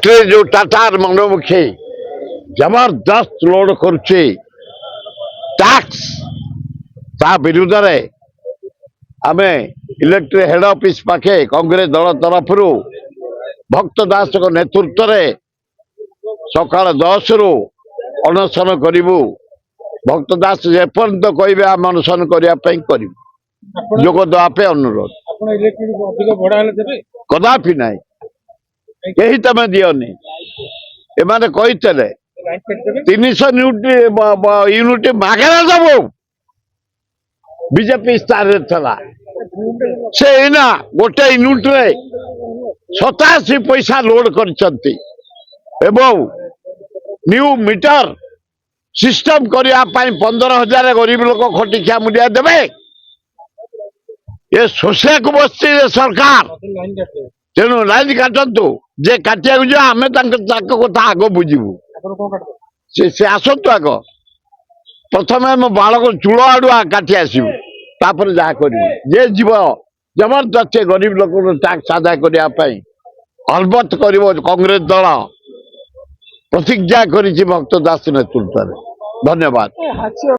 इलेक्ट्री जो टाटार मनमुखी जबरदस्त लोड करुच्ची टैक्स ता विरुद्ध आमे इलेक्ट्री हेड ऑफिस पाखे कांग्रेस दल तरफ भक्त दास नेतृत्व में सकाल 10 रु अनशन करूँ भक्त दास जेपर्यंत कहे आम अनशन करने जोग देवाई अनुरोध कदापि ना कहीं तमें दियोनी एमाने कही 300 यूनिट मागेरा दबो बीजेपी स्टार से ना गोटे यूनिट रे 87 पैसा लोड कर न्यू मीटर सिस्टम करने 15,000 गरीब लोग खटिया मुझे देवे ये शोषा को बसती सरकार तेणु लाइन काटतु जे काटिया जो आम कथा आग बुझू से आसतु आग प्रथम आम बालक चूल आड़ुआ काटी आसबू तापर जहाँ कर जे जीव जबरदस्त गरीब लोक टैक्स आदाय करने अलबत् कर कांग्रेस दल प्रतिज्ञा कर भक्त दास नेतृत्व। धन्यवाद।